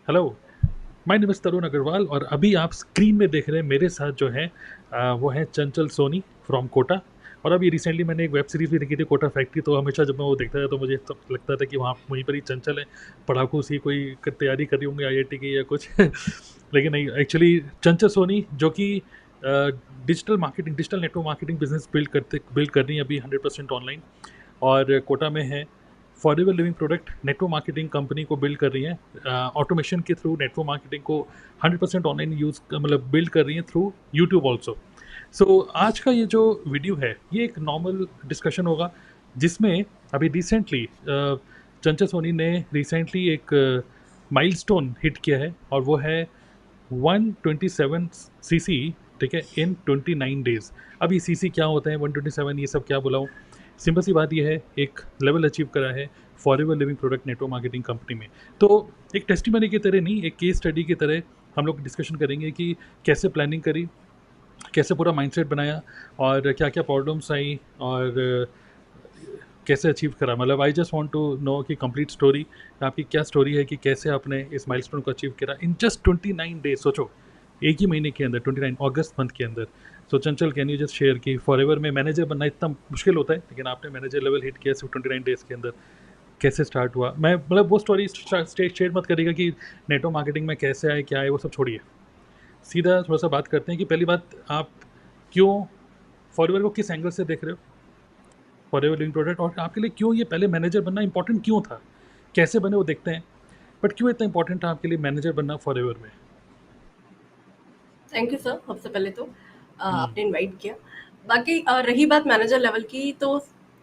Hello, my name is तरुण अग्रवाल और अभी आप स्क्रीन में देख रहे हैं मेरे साथ जो है वो है चंचल सोनी फ्रॉम कोटा। और अभी रिसेंटली मैंने एक वेब सीरीज़ भी देखी थी कोटा फैक्ट्री, तो हमेशा जब मैं वो देखता था तो मुझे तो लगता था कि वहाँ वहीं पर ही चंचल है, पढ़ाकू सी कोई तैयारी कर रही होंगे आईआईटी की या कुछ लेकिन नहीं, एक्चुअली चंचल सोनी जो कि digital network marketing business build कर रही है अभी 100% ऑनलाइन, और कोटा में है। Forever living product network marketing company को बिल्ड कर रही हैं, ऑटोमेशन के थ्रू नेटवर्क मार्केटिंग को 100% ऑनलाइन यूज़ मतलब बिल्ड कर रही हैं थ्रू यूट्यूब ऑल्सो। सो आज का ये जो वीडियो है ये एक नॉर्मल डिस्कशन होगा, जिसमें अभी रिसेंटली चंचल सोनी ने रिसेंटली एक माइलस्टोन हिट किया है, और वो है 127 सीसी, ठीक है, इन 29 डेज। अब ये सीसी क्या होता है, 127 ये सब क्या बुलाऊं। सिंपल सी बात ये है, एक लेवल अचीव करा है forever living product network marketing company में। तो एक टेस्टिमनी की तरह नहीं, एक केस स्टडी की तरह हम लोग डिस्कशन करेंगे कि कैसे प्लानिंग करी, कैसे पूरा माइंडसेट बनाया, और क्या क्या प्रॉब्लम्स आई, और कैसे अचीव करा। मतलब I just want to know कि कंप्लीट स्टोरी, आपकी क्या स्टोरी है कि कैसे आपने इस माइलस्टोन को अचीव करा इन जस्ट 29 डेज। सोचो, एक ही महीने के अंदर, 29 अगस्त मंथ के अंदर। सो चंचल, कैन यू जस्ट शेयर कि फॉरएवर में मैनेजर बनना इतना मुश्किल होता है, लेकिन आपने मैनेजर लेवल हिट किया सिर्फ 29 डेज के अंदर। कैसे स्टार्ट हुआ? मैं मतलब वो स्टोरी शेयर मत करिएगा कि नेटवर्क मार्केटिंग में कैसे आए, क्या है, वो सब छोड़िए। सीधा थोड़ा सा बात करते हैं कि पहली बात, आप क्यों फॉरएवर को किस एंगल से देख रहे हो, फॉरएवर लिविंग प्रोडक्ट, और आपके लिए क्यों ये पहले मैनेजर बनना इंपॉर्टेंट क्यों था। कैसे बने वो देखते हैं, बट क्यों इतना इंपॉर्टेंट था आपके लिए मैनेजर बनना फॉरएवर में। Thank you sir. सबसे पहले तो हम्म। आपने इनवाइट किया। बाकी रही बात मैनेजर लेवल की, तो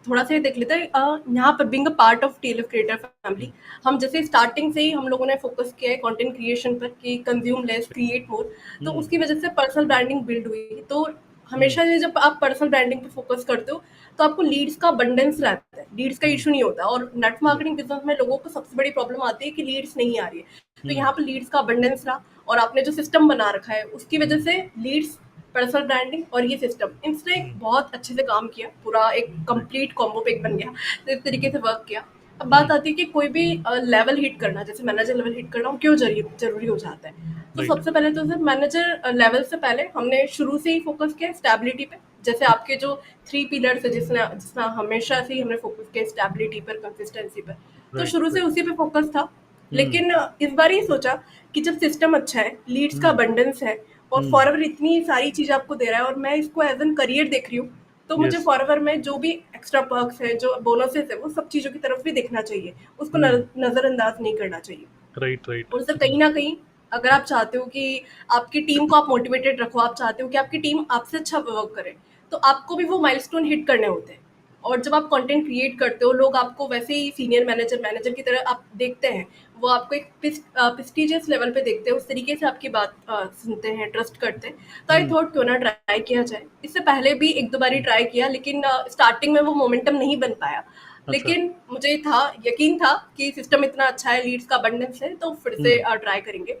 थोड़ा सा ये देख लेते हैं। यहाँ पर being a part of TLF creator family, हम जैसे स्टार्टिंग से ही हम लोगों ने फोकस किया है कंटेंट क्रिएशन पर कि कंज्यूम लेस क्रिएट मोर। तो हम्म। उसकी वजह से पर्सनल ब्रांडिंग बिल्ड हुई। तो हम्म। हमेशा ये जब आप पर्सनल ब्रांडिंग पे फोकस करते हो तो आपको लीड्स का अबंडेंस रहता है, लीड्स का हम्म। इशू नहीं होता। और नेट मार्केटिंग बिजनेस में लोगों को सबसे बड़ी प्रॉब्लम आती है कि लीड्स नहीं आ रही है। तो हम्म। यहाँ पर लीड्स का अबंडेंस रहा, और आपने जो सिस्टम बना रखा है उसकी वजह हम्म। से लीड्स, पर्सनल ब्रांडिंग और ये सिस्टम, इसने एक हम्म। बहुत अच्छे से काम किया, पूरा एक राइट। कंप्लीट कॉम्बो पैक बन गया। तो इस तरीके से वर्क किया। अब बात हम्म। आती है कि कोई भी लेवल हिट करना, जैसे मैनेजर लेवल हिट करना, वो क्यों जरूरी हो जाता है। तो राइट। सबसे पहले तो सर, मैनेजर लेवल से पहले हमने शुरू से ही फोकस किया स्टेबिलिटी पे। जैसे आपके जो 3 पिलर्स है, जिसने जिसमें हमेशा से ही हमने फोकस किया स्टेबिलिटी पर, कंसिस्टेंसी पर। तो राइट। शुरू से राइट। उसी पे फोकस था। हम्म। लेकिन इस बार ये सोचा कि जब सिस्टम अच्छा है, लीड्स का हम्म। अबंडेंस है, और हम्म। फॉरएवर इतनी सारी चीज़ आपको दे रहा है, और मैं इसको एज़ एन करियर देख रही हूँ, तो मुझे यस। फॉरएवर में जो भी एक्स्ट्रा पर्क्स है, जो बोनसेस है, वो सब चीज़ों की तरफ भी देखना चाहिए। उसको हम्म। नज़रअंदाज नहीं करना चाहिए। राइट। राइट। और सर, कहीं न कहीं अगर आप चाहते हो कि आपकी टीम को आप मोटिवेटेड रखो, आप चाहते हो कि आपकी टीम आपसे अच्छा वर्क करे, तो आपको भी वो माइलस्टोन हिट करने होते हैं। और जब आप कंटेंट क्रिएट करते हो, लोग आपको वैसे ही सीनियर मैनेजर, मैनेजर की तरह आप देखते हैं। वो आपको एक प्रेस्टिजियस लेवल पे देखते हैं, उस तरीके से आपकी बात सुनते हैं, ट्रस्ट करते हैं। तो आई हम्म। थॉट क्यों ना ट्राई किया जाए। इससे पहले भी 1-2 बारी ट्राई किया, लेकिन स्टार्टिंग में वो मोमेंटम नहीं बन पाया। अच्छा। लेकिन मुझे था, यकीन था कि सिस्टम इतना अच्छा है, लीड्स का अबंडेंस है, तो फिर से हम्म। ट्राई करेंगे।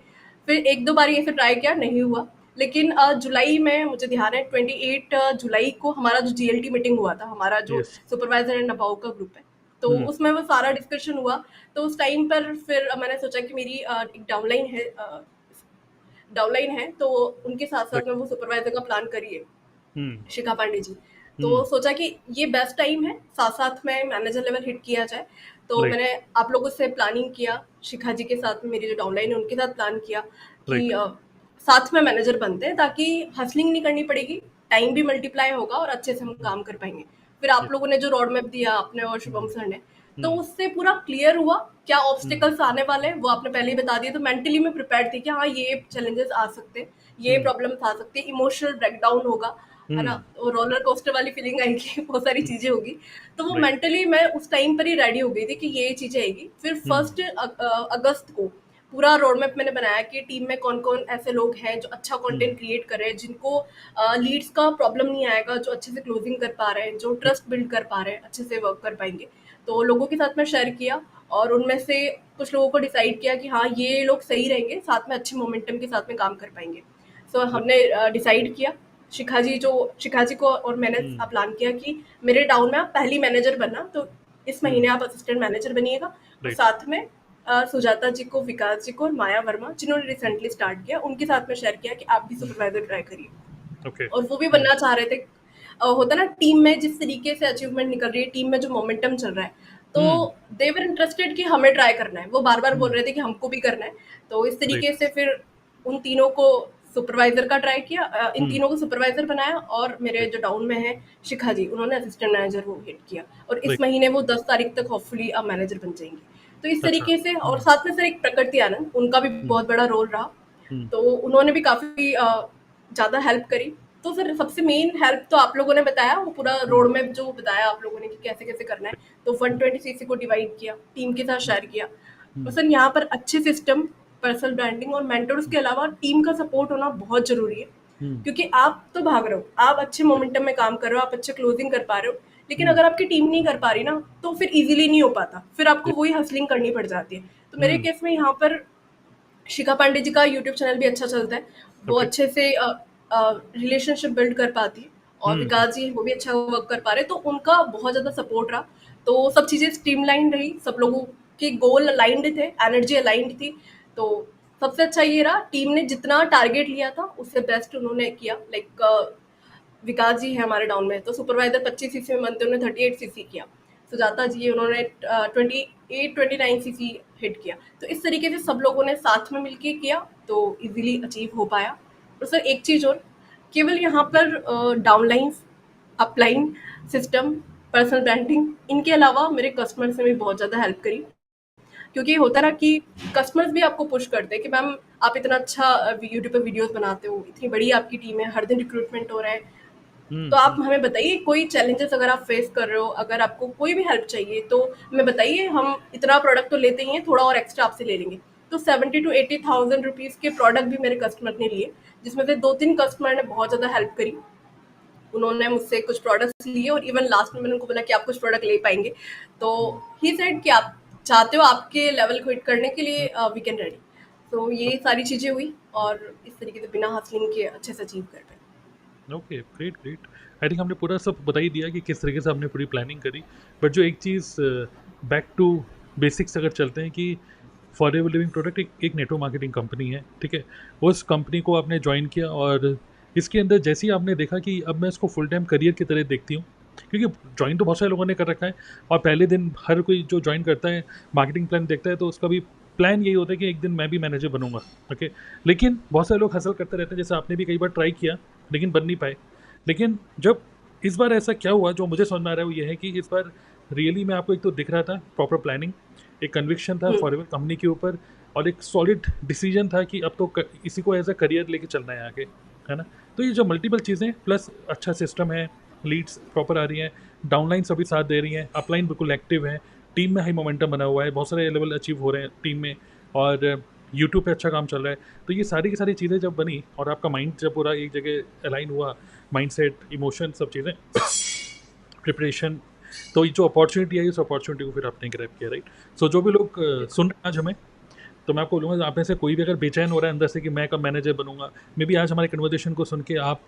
फिर 1-2 बारी ऐसे ट्राई किया, नहीं हुआ। लेकिन जुलाई में मुझे ध्यान है 28 जुलाई को हमारा जो जीएलटी मीटिंग हुआ था, हमारा जो यस। सुपरवाइजर एंड अबाउ का ग्रुप है, तो हम्म। उसमें वो सारा डिस्कशन हुआ। तो उस टाइम पर फिर मैंने सोचा कि मेरी एक डाउनलाइन है, तो उनके साथ-साथ राइट। में वो सुपरवाइजर का प्लान करिए, हम्म। शिखा पांडे जी। तो हम्म। सोचा कि ये बेस्ट टाइम है, साथ-साथ में मैनेजर लेवल हिट किया जाए। तो राइट। मैंने आप लोगों से प्लानिंग किया, शिखा जी के साथ में, मेरी जो डाउनलाइन है उनके साथ प्लान किया कि राइट। साथ में मैनेजर बनते हैं, ताकि हसलिंग नहीं करनी पड़ेगी, टाइम भी मल्टीप्लाई होगा और अच्छे से हम काम कर पाएँगे। फिर आप यस। लोगों ने जो रोड मैप दिया, आपने और शुभम हम्म। सर ने, तो हम्म। उससे पूरा क्लियर हुआ क्या हम्म। ऑब्स्टिकल्स आने वाले हैं, वो आपने पहले ही बता दिए। तो मेंटली मैं प्रिपेयर्ड थी कि हाँ, ये चैलेंजेस आ सकते हैं, ये हम्म। प्रॉब्लम्स आ सकती है, इमोशनल ब्रेकडाउन होगा, है ना? हम्म। वो रोलर कोस्टर वाली फीलिंग आएगी, बहुत सारी चीज़ें होगी। तो वो राइट। मेंटली मैं उस टाइम पर ही रेडी हो गई थी कि ये चीज़ें आएगी। फिर हम्म। 1 अगस्त को पूरा रोड मैप मैंने बनाया कि टीम में कौन-कौन ऐसे लोग हैं जो अच्छा हम्म। कंटेंट क्रिएट कर रहे हैं, जिनको लीड्स का प्रॉब्लम नहीं आएगा, जो अच्छे से क्लोजिंग कर पा रहे हैं, जो ट्रस्ट बिल्ड कर पा रहे हैं, अच्छे से वर्क कर पाएँगे। तो लोगों के साथ में शेयर किया, और उनमें से कुछ लोगों को डिसाइड किया कि हाँ, ये लोग सही रहेंगे, साथ में अच्छे मोमेंटम के साथ में काम कर पाएँगे। सो हमने डिसाइड किया, शिखा जी को और मैंने हम्म। प्लान किया कि मेरे टाउन में आप पहली मैनेजर बनना, तो इस हम्म। महीने आप असिस्टेंट मैनेजर बनिएगा, और राइट। साथ में सुजाता जी को, विकास जी को और माया वर्मा जिन्होंने रिसेंटली स्टार्ट किया, उनके साथ में शेयर किया कि आप भी सुपरवाइजर ट्राई करिए। ओके। और वो भी बनना चाह रहे थे। होता ना टीम में जिस तरीके से अचीवमेंट निकल रही है, टीम में जो मोमेंटम चल रहा है, तो हम्म। दे वर इंटरेस्टेड कि हमें ट्राई करना है। वो बार बार बोल हम्म। रहे थे कि हमको भी करना है। तो इस राइट। तरीके से फिर उन तीनों को सुपरवाइजर का ट्राई किया, इन हम्म। तीनों को सुपरवाइजर बनाया, और मेरे राइट। जो डाउन में है शिखा जी, उन्होंने असिस्टेंट मैनेजर वो हिट किया, और इस राइट। महीने वो 10 तारीख तक होपफुली अब मैनेजर बन जाएंगे। तो इस अच्छा। तरीके से, और हम्म। साथ में सर एक प्रकृति आनंद, उनका भी हम्म। बहुत बड़ा रोल रहा। हम्म। तो उन्होंने भी काफ़ी ज़्यादा हेल्प करी। तो फिर सबसे मेन हेल्प तो आप लोगों ने बताया, वो पूरा हम्म। रोड मैप जो बताया आप लोगों ने कि कैसे-कैसे करना है। तो 120 सीसी को डिवाइड किया, टीम के साथ शेयर किया। तो हम्म। सर यहाँ पर अच्छे सिस्टम, पर्सनल ब्रांडिंग और मेंटर्स के अलावा टीम का सपोर्ट होना बहुत ज़रूरी है। हम्म। क्योंकि आप तो भाग रहे हो, आप अच्छे मोमेंटम में काम कर रहे हो, आप अच्छे क्लोजिंग कर पा रहे हो, लेकिन हम्म। अगर आपकी टीम नहीं कर पा रही ना, तो फिर ईज़िली नहीं हो पाता। फिर आपको राइट। वही हसलिंग करनी पड़ जाती है। तो मेरे हम्म। केस में यहाँ पर शिखा पांडे जी का यूट्यूब चैनल भी अच्छा चलता है। वो ओके। अच्छे से रिलेशनशिप बिल्ड कर पाती है, और हम्म। विकास जी वो भी अच्छा वर्क कर पा रहे हैं, तो उनका बहुत ज़्यादा सपोर्ट रहा। तो सब चीज़ें स्ट्रीमलाइन रही, सब लोगों के गोल अलाइंड थे, एनर्जी अलाइंड थी। तो सबसे अच्छा ये रहा, टीम ने जितना टारगेट लिया था उससे बेस्ट उन्होंने किया। लाइक विकास जी है हमारे डाउन में, तो सुपरवाइजर 25 सीसी में बनते उन्होंने 38 सीसी किया। सुजाता जी है, उन्होंने 29 सीसी हिट किया। तो इस तरीके से सब लोगों ने साथ में मिलके किया, तो इजीली अचीव हो पाया। और सर एक चीज़ और, केवल यहाँ पर downline, upline, system, personal branding, इनके अलावा मेरे कस्टमर्स ने भी बहुत ज़्यादा हेल्प करी। क्योंकि होता ना कि कस्टमर्स भी आपको पुश करते हैं कि मैम आप इतना अच्छा यूट्यूब पे वीडियोस बनाते हो, इतनी बड़ी आपकी टीम है, हर दिन रिक्रूटमेंट हो रहा है, हम्म। तो आप हम्म। हमें बताइए कोई चैलेंजेस अगर आप फेस कर रहे हो, अगर आपको कोई भी हेल्प चाहिए तो हमें बताइए, हम इतना प्रोडक्ट तो लेते ही हैं, थोड़ा और एक्स्ट्रा आपसे ले लेंगे। तो 70 to 80 थाउजेंड रुपीज़ के प्रोडक्ट भी मेरे कस्टमर ने लिए, जिसमें से 2-3 कस्टमर ने बहुत ज़्यादा हेल्प करी। उन्होंने मुझसे कुछ प्रोडक्ट्स लिए, और इवन लास्ट में मैंने उनको बोला कि आप कुछ प्रोडक्ट ले पाएंगे। तो हम्म। ही सेड कि आप चाहते हो आपके लेवल को हिट करने के लिए, वी कैन रेडी। तो ये सारी चीज़ें हुई, और इस तरीके से बिना हसलिंग के अच्छे से अचीव कर पाए। Okay, great great. I think हमने पूरा सब बता ही दिया कि किस तरीके से हमने पूरी प्लानिंग करी। बट जो एक चीज़, बैक टू बेसिक्स अगर चलते हैं कि फॉरएवर लिविंग प्रोडक्ट एक नेटवर्क मार्केटिंग कंपनी है, ठीक है। उस कंपनी को आपने ज्वाइन किया, और इसके अंदर जैसे ही आपने देखा कि अब मैं इसको फुल टाइम करियर की तरह देखती हूँ, क्योंकि ज्वाइन तो बहुत सारे लोगों ने कर रखा है, और पहले दिन हर कोई जो ज्वाइन करता है मार्केटिंग प्लान देखता है, तो उसका भी प्लान यही होता है कि एक दिन मैं भी मैनेजर बनूंगा। ओके। लेकिन बहुत सारे लोग हासिल करते रहते हैं, जैसे आपने भी कई बार ट्राई किया लेकिन बन नहीं पाए। लेकिन जब इस बार ऐसा क्या हुआ, जो मुझे समझ में आ रहा है वो ये है कि इस बार रियली में आपको एक तो दिख रहा था प्रॉपर प्लानिंग, एक कन्विक्शन था हुँ। फॉरएवर कंपनी के ऊपर, और एक सॉलिड डिसीजन था कि अब तो इसी को एज अ करियर लेके चलना है आगे, है ना। तो ये जो मल्टीपल चीज़ें प्लस अच्छा सिस्टम है, लीड्स प्रॉपर आ रही हैं, डाउनलाइन सभी साथ दे रही हैं, अपलाइन बिल्कुल एक्टिव है, टीम में हाई मोमेंटम बना हुआ है, बहुत सारे लेवल अचीव हो रहे हैं टीम में, और यूट्यूब पे अच्छा काम चल रहा है। तो ये सारी की सारी चीज़ें जब बनी, और आपका माइंड जब पूरा एक जगह अलाइन हुआ, माइंडसेट, इमोशन, सब चीज़ें, प्रिपरेशन, तो ये जो अपॉर्चुनिटी आई, उस अपॉर्चुनिटी को फिर आपने ग्रैब किया, राइट। सो जो भी लोग सुन रहे हैं आज हमें, तो मैं आपको बोलूँगा, आप में से कोई भी अगर बेचैन हो रहा है अंदर से कि मैं कब मैनेजर बनूंगा, मे बी आज हमारे कन्वर्जेशन को सुन के आप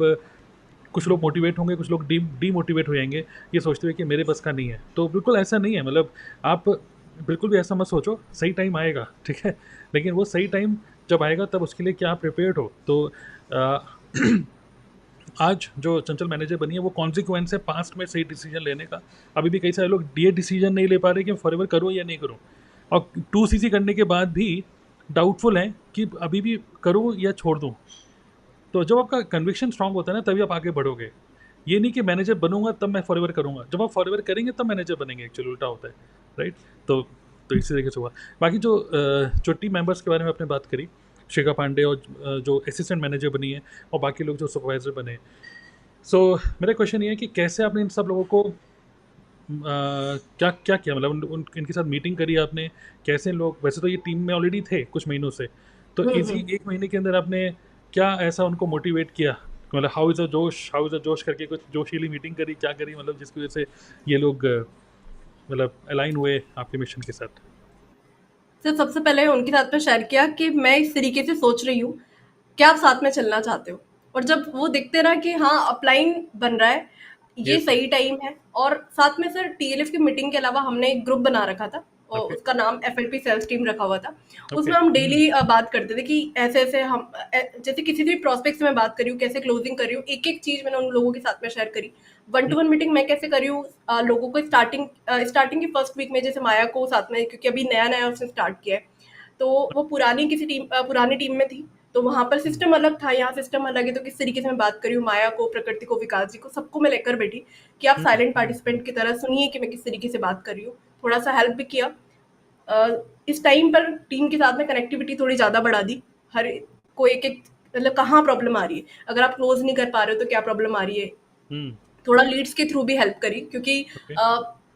कुछ लोग मोटिवेट होंगे, कुछ लोग डीमोटिवेट हो जाएंगे, ये सोचते हुए कि मेरे बस का नहीं है। तो बिल्कुल ऐसा नहीं है, मतलब आप बिल्कुल भी ऐसा मत सोचो, सही टाइम आएगा, ठीक है। लेकिन वो सही टाइम जब आएगा तब उसके लिए क्या आप प्रिपेयर्ड हो। तो आज जो चंचल मैनेजर बनी है वो कॉन्सिक्वेंस है पास्ट में सही डिसीजन लेने का। अभी भी कई सारे लोग ये डिसीजन नहीं ले पा रहे कि फॉरएवर करूँ या नहीं करूँ, और 2 सीसी करने के बाद भी डाउटफुल हैं कि अभी भी करूँ या छोड़ दूँ। तो जब आपका कन्विक्शन स्ट्रांग होता है ना, तभी आप आगे बढ़ोगे। ये नहीं कि मैनेजर बनूंगा तब मैं फॉरएवर करूंगा, जब आप फॉरएवर करेंगे तब मैनेजर बनेंगे, एक्चुअली उल्टा होता है, राइट। तो इसी तरीके से हुआ। बाकी जो टीम मेंबर्स के बारे में आपने बात करी, शिखा पांडे, और जो असिस्टेंट मैनेजर बनी है, और बाकी लोग जो सुपरवाइजर बने। सो मेरा क्वेश्चन ये है कि कैसे आपने इन सब लोगों को क्या क्या किया, मतलब इनके साथ मीटिंग करी आपने, कैसे लोग, वैसे तो ये टीम में ऑलरेडी थे कुछ महीनों से, तो हुँ, इसी हुँ। 1 महीने के अंदर आपने क्या ऐसा उनको मोटिवेट किया, मतलब हाउ इज़ अ जोश करके कुछ जोशीली मीटिंग करी, क्या करी, मतलब जिसकी वजह से ये लोग मतलब अलाइन हुए आपके मिशन के साथ। सर सबसे पहले उनके साथ में शेयर किया कि मैं इस तरीके से सोच रही हूँ, क्या आप साथ में चलना चाहते हो? और जब वो दिखते रहा कि हाँ, अपलाइन बन रहा है, ये यस। सही टाइम है। और साथ में सर टीएलएफ की मीटिंग के अलावा हमने एक ग्रुप बना रखा था, और ओके, उसका नाम FLP सेल्स टीम रखा हुआ था। ओके। उसमें हम डेली बात करते थे कि ऐसे-ऐसे हम जैसे किसी भी प्रॉस्पेक्ट से मैं बात कर रही हूँ, कैसे क्लोजिंग कर रही हूँ, एक-एक चीज़ मैंने उन लोगों के साथ में शेयर करी। वन हुँ, टू वन मीटिंग मैं कैसे कर रही हूँ लोगों को स्टार्टिंग की फर्स्ट वीक में जैसे माया को साथ में, क्योंकि अभी नया-नया उसने स्टार्ट किया है। तो वो पुरानी टीम में थी, तो वहाँ पर हुँ, सिस्टम अलग था, यहाँ सिस्टम अलग है, तो किस तरीके से मैं बात कर रही हूँ, माया को, प्रकृति को, विकास जी को, सबको मैं लेकर बैठी कि आप हुँ, साइलेंट हुँ, पार्टिसिपेंट की तरह सुनिए कि मैं किस तरीके से बात कर रही हूँ। थोड़ा-सा हेल्प भी किया। इस टाइम पर टीम के साथ में कनेक्टिविटी थोड़ी ज़्यादा बढ़ा दी। हर को एक-एक मतलब कहाँ प्रॉब्लम आ रही है, अगर आप क्लोज़ नहीं कर पा रहे हो तो क्या प्रॉब्लम आ रही है, हुँ, थोड़ा लीड्स के थ्रू भी हेल्प करी, क्योंकि ओके,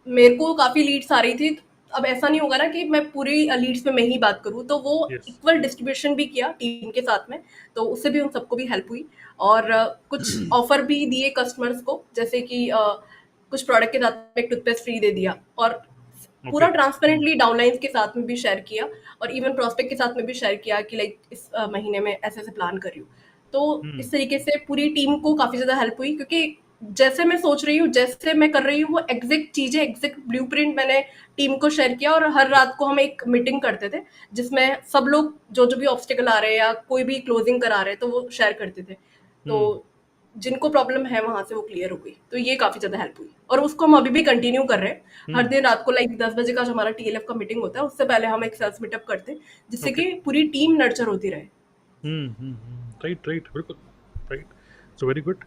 मेरे को काफ़ी लीड्स आ रही थी। अब ऐसा नहीं होगा ना कि मैं पूरी लीड्स में मैं ही बात करूँ, तो वो यस। इक्वल डिस्ट्रीब्यूशन भी किया टीम के साथ में, तो उससे भी उन सबको भी हेल्प हुई। और कुछ ऑफर भी दिए कस्टमर्स को, जैसे कि कुछ प्रोडक्ट के साथ में एक टूथपेस्ट फ्री दे दिया, और ओके। पूरा ट्रांसपेरेंटली डाउनलाइंस के साथ में भी शेयर किया, और इवन प्रोस्पेक्ट के साथ में भी शेयर किया कि लाइक इस महीने में ऐसे-ऐसे प्लान कर रही हूँ। तो हुँ, इस तरीके से पूरी टीम को काफ़ी ज़्यादा हेल्प हुई, क्योंकि जैसे मैं सोच रही हूँ, जैसे मैं कर रही हूँ, वो एग्ज़ैक्ट चीज़ें, एग्ज़ैक्ट ब्लूप्रिंट मैंने टीम को शेयर किया, और हर रात को हम एक मीटिंग करते थे, जिसमें सब लोग जो-जो भी ऑब्स्टेकल आ रहे हैं या कोई भी क्लोजिंग करा रहे हैं, तो वो शेयर करते थे। तो हुँ, जिनको प्रॉब्लम है वहाँ से वो क्लियर हो गई। तो ये काफ़ी ज़्यादा हेल्प हुई, और उसको हम अभी भी कंटिन्यू कर रहे हैं। हर हुँ, दिन रात को लाइक 10 बजे का जो हमारा TLF का मीटिंग होता है, उससे पहले हम एक सेल्स मीटअप करते हैं, जिससे ओके। कि पूरी टीम नर्चर होती रहे। हुँ, हुँ, हुँ। राइट, राइट, बिल्कुल, right. So very good.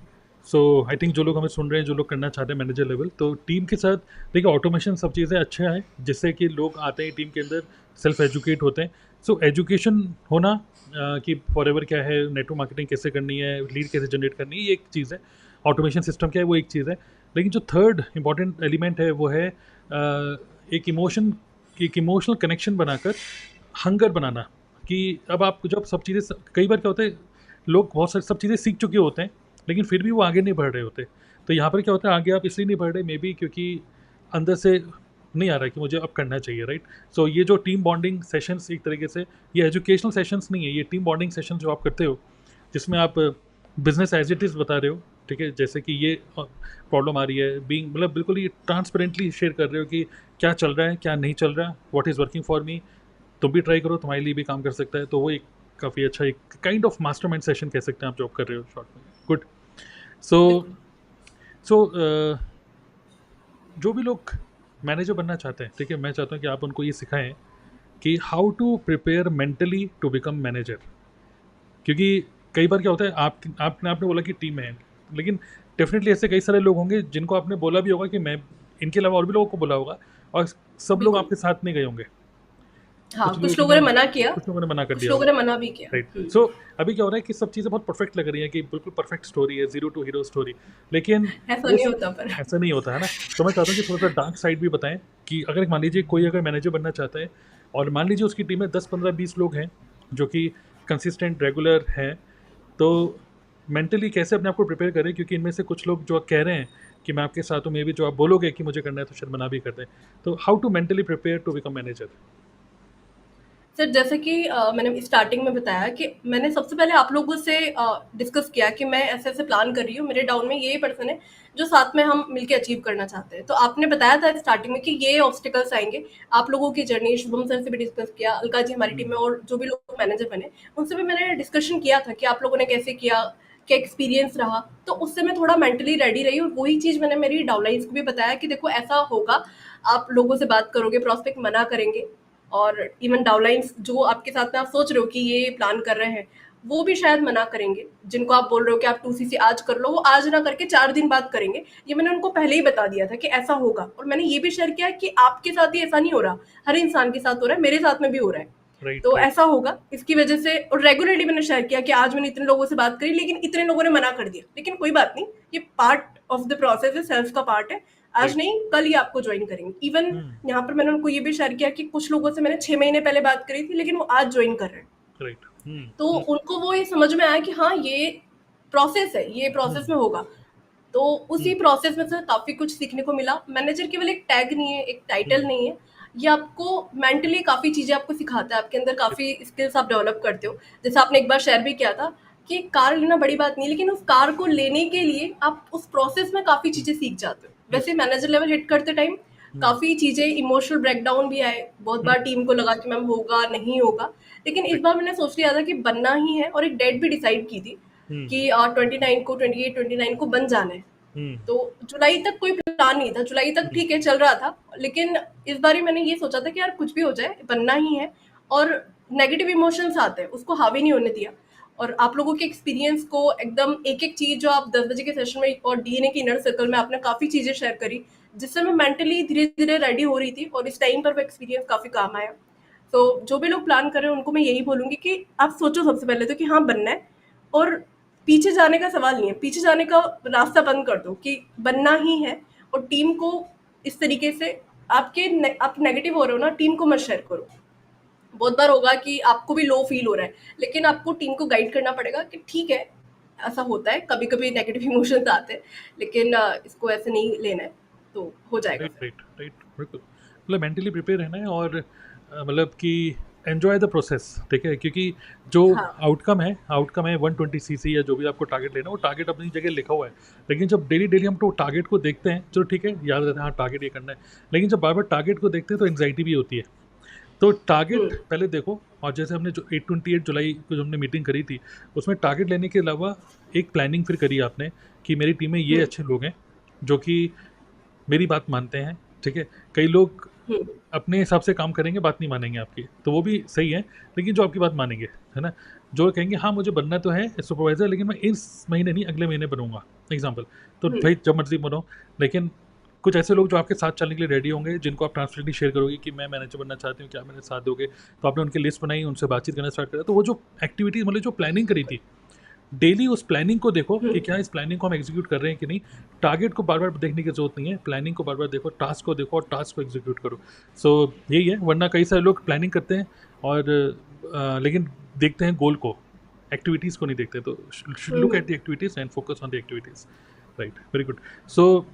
So I think जो लोग हमें सुन रहे हैं, जो लोग करना चाहते हैं मैनेजर लेवल, तो टीम के साथ देखिए ऑटोमेशन सब चीज़ें अच्छा है, जिससे कि लोग आते हैं टीम के अंदर, सेल्फ एजुकेट होते हैं। सो एजुकेशन होना कि फॉरएवर क्या है, नेटवर्क मार्केटिंग कैसे करनी है, लीड कैसे जनरेट करनी है, ये एक चीज़ है। ऑटोमेशन सिस्टम क्या है, वो एक चीज़ है। लेकिन जो थर्ड इम्पॉर्टेंट एलिमेंट है, वो है एक इमोशन, एक इमोशनल कनेक्शन बनाकर हंगर बनाना, कि अब आप जब सब चीज़ें, कई बार क्या होता है, लोग बहुत सारी सब चीज़ें सीख चुके होते हैं, लेकिन फिर भी वो आगे नहीं बढ़ रहे होते। तो यहाँ पर क्या होता है, आगे आप इसलिए नहीं बढ़ रहे, मे बी क्योंकि अंदर से नहीं आ रहा है कि मुझे अब करना चाहिए, राइट। सो ये जो टीम बॉन्डिंग सेशंस, एक तरीके से ये एजुकेशनल सेशंस नहीं है, ये टीम बॉन्डिंग सेशन जो आप करते हो, जिसमें आप बिजनेस एज इट इज़ बता रहे हो, ठीक है, जैसे कि ये प्रॉब्लम आ रही है, बीइंग मतलब बिल्कुल ये ट्रांसपेरेंटली शेयर कर रहे हो कि क्या चल रहा है, क्या नहीं चल रहा, what is working for me, तुम भी ट्राई करो, तुम्हारे लिए भी काम कर सकता है। तो वो एक काफ़ी अच्छा एक काइंड ऑफ मास्टरमाइंड सेशन कह सकते हैं आप, जॉब कर रहे हो शॉर्ट में। गुड। सो बिल्कुल। सो जो भी लोग मैनेजर बनना चाहते हैं, ठीक है, मैं चाहता हूँ कि आप उनको ये सिखाएं कि how to prepare mentally to become manager. क्योंकि कई बार क्या होता है, आपने आपने बोला कि टीम है, लेकिन डेफिनेटली ऐसे कई सारे लोग होंगे जिनको आपने बोला भी होगा कि मैं, इनके अलावा और भी लोगों को बोला होगा, और सब लोग बिल्कुल। आपके साथ नहीं गए होंगे। कुछ हाँ, लोगों कुछ के लोगों ने ना, मना किया, कुछ लोगों ने मना कर कुछ दिया लोगों होगा, ने मना भी किया। राइट। हुँ। सो अभी क्या हो रहा है कि सब चीज़ें बहुत परफेक्ट लग रही हैं, कि बिल्कुल परफेक्ट स्टोरी है, ज़ीरो टू हीरो स्टोरी, लेकिन ऐसा नहीं उस होता पर। ऐसा नहीं होता है ना। तो मैं चाहता हूँ कि थोड़ा सा डार्क साइड भी बताएं, कि अगर मान लीजिए कोई अगर मैनेजर बनना चाहता है, और मान लीजिए उसकी टीम में 10 15 20 लोग हैं जो कि कंसिस्टेंट रेगुलर हैं, तो मेंटली कैसे अपने आप को प्रिपेयर करें, क्योंकि इनमें से कुछ लोग जो कह रहे हैं कि मैं आपके साथ हूँ, मे भी जो आप बोलोगे कि मुझे करना है तो शायद मना भी कर दें। तो how to mentally prepare to become manager. Sir जैसे कि मैंने स्टार्टिंग में बताया कि मैंने सबसे पहले आप लोगों से डिस्कस किया कि मैं ऐसे-ऐसे प्लान कर रही हूँ, मेरे डाउन में ये पर्सन है, जो साथ में हम मिलके अचीव करना चाहते हैं। तो आपने बताया था स्टार्टिंग में कि ये ऑब्स्टिकल्स आएँगे, आप लोगों की जर्नी, शुभम सर से भी डिस्कस किया, अलका जी हमारी टीम में और जो भी लोग मैनेजर बने, उनसे भी मैंने डिस्कशन किया था कि आप लोगों ने कैसे किया, क्या एक्सपीरियंस रहा। तो उससे मैं थोड़ा मेंटली रेडी रही, और वही चीज़ मैंने मेरी डाउनलाइन्स को भी बताया कि देखो ऐसा होगा, आप लोगों से बात करोगे, प्रॉस्पेक्ट मना करेंगे, और इवन डाउनलाइंस जो आपके साथ में आप सोच रहे हो कि ये प्लान कर रहे हैं, वो भी शायद मना करेंगे। जिनको आप बोल रहे हो कि आप 2CC आज कर लो, वो आज ना करके 4 दिन बाद करेंगे। ये मैंने उनको पहले ही बता दिया था कि ऐसा होगा, और मैंने ये भी शेयर किया कि आपके साथ ही ऐसा नहीं हो रहा, हर इंसान के साथ हो रहा है, मेरे साथ में भी हो रहा है। राइट, तो राइट, ऐसा होगा, इसकी वजह से, और रेगुलरली मैंने शेयर किया कि आज मैंने इतने लोगों से बात करी, लेकिन इतने लोगों ने मना कर दिया। लेकिन कोई बात नहीं, ये पार्ट ऑफ द प्रोसेस है, सेल्स का पार्ट है। आज राइट। नहीं, कल ही आपको ज्वाइन करेंगे। इवन हुँ, यहाँ पर मैंने उनको ये भी शेयर किया कि कुछ लोगों से मैंने 6 महीने पहले बात करी थी, लेकिन वो आज ज्वाइन कर रहे हैं। राइट। हुँ, तो हुँ, उनको वो ये समझ में आया कि हाँ, ये प्रोसेस है, ये हुँ, प्रोसेस में होगा। तो उसी हुँ, प्रोसेस में से काफ़ी कुछ सीखने को मिला। मैनेजर केवल एक टैग नहीं है, एक टाइटल हुँ, नहीं है। ये आपको मेंटली काफ़ी चीज़ें आपको सिखाता है, आपके अंदर यस, काफ़ी स्किल्स आप डेवलप करते हो। जैसे आपने एक बार शेयर भी किया था कि कार लेना बड़ी बात नहीं है, लेकिन उस कार को लेने के लिए आप उस प्रोसेस में काफ़ी हुँ, चीज़ें सीख जाते हो। वैसे यस, मैनेजर लेवल हिट करते टाइम हम्म, काफ़ी चीज़ें इमोशनल ब्रेकडाउन भी आए, बहुत हम्म, बार टीम को लगा कि मैम होगा, नहीं होगा। लेकिन इस right, बार मैंने सोच लिया था कि बनना ही है और एक डेट भी डिसाइड की थी हम्म, कि 29 को, 28-29 को बन जाना है। हम्म, तो जुलाई तक कोई प्लान नहीं था, जुलाई तक हम्म, ठीक है चल रहा था, लेकिन इस बारी मैंने ये सोचा था कि यार कुछ भी हो जाए बनना ही है। और नेगेटिव इमोशंस आते हैं उसको हावी नहीं होने दिया। और आप लोगों के एक्सपीरियंस को एकदम एक एक चीज जो आप 10 बजे के सेशन में और डीएनए के इनर सर्कल में आपने काफी चीजें शेयर करी, जिससे मैं मेंटली धीरे धीरे रेडी हो रही थी और इस टाइम पर वो एक्सपीरियंस काफी काम आया। तो जो भी लोग प्लान कर रहे हैं उनको मैं यही बोलूंगी कि आप सोचो सबसे पहले तो कि हाँ बनना है, और पीछे जाने का सवाल नहीं है, पीछे जाने का रास्ता बंद कर दो कि बनना ही है। और टीम को इस तरीके से आप नेगेटिव हो रहे हो ना, टीम को मत शेयर करो। बहुत बार होगा कि आपको भी लो फील हो रहा है, लेकिन आपको टीम को गाइड करना पड़ेगा कि ठीक है, ऐसा होता है, कभी कभी नेगेटिव इमोशंस आते हैं, लेकिन इसको ऐसे नहीं लेना है, तो हो जाएगा राइट, फिर। राइट, राइट, बिल्कुल। मतलब मेंटली प्रिपेयर रहना है, और मतलब कि एन्जॉय द प्रोसेस, ठीक है, क्योंकि जो हाँ। आउटकम है 120 सीसी या जो भी आपको टारगेट लेना है, वो टारगेट अपनी जगह लिखा हुआ है। लेकिन जब डेली डेली हम तो टारगेट को देखते हैं, चलो ठीक है, याद रहता है हाँ टारगेट ये करना है, लेकिन जब बार बार टारगेट को देखते हैं तो एंग्जाइटी भी होती है। तो टारगेट हम्म। पहले देखो, और जैसे हमने जो 28 जुलाई को जो हमने मीटिंग करी थी, उसमें टारगेट लेने के अलावा एक प्लानिंग फिर करी आपने कि मेरी टीम में ये हम्म। अच्छे लोग हैं जो कि मेरी बात मानते हैं, ठीक है। कई लोग हम्म। अपने हिसाब से काम करेंगे, बात नहीं मानेंगे आपकी, तो वो भी सही है। लेकिन जो आपकी बात मानेंगे, है ना, जो कहेंगे हाँ मुझे बनना तो है सुपरवाइज़र, लेकिन मैं इस महीने नहीं अगले महीने बनूंगा, एग्जाम्पल, तो हम्म। भाई जब मर्जी बनो। लेकिन कुछ ऐसे लोग जो आपके साथ चलने के लिए रेडी होंगे, जिनको आप ट्रांसपेरेंटली शेयर करोगे कि मैं मैनेजर बनना चाहती हूँ, क्या मेरे साथ दोगे। तो आपने उनकी लिस्ट बनाई, उनसे बातचीत करना स्टार्ट करा, तो वो जो एक्टिविटीज, मतलब जो प्लानिंग करी थी, डेली उस प्लानिंग को देखो कि हम्म। क्या इस प्लानिंग को हम एग्जीक्यूट कर रहे हैं कि नहीं। टारगेट को बार बार देखने की जरूरत नहीं है, प्लानिंग को बार बार देखो, टास्क को देखो और टास्क को एग्जीक्यूट करो। सो यही है, वरना कई सारे लोग प्लानिंग करते हैं और लेकिन देखते हैं गोल को, एक्टिविटीज़ को नहीं देखते। तो look hmm. At the activities and focus on the activities. Right, very good. So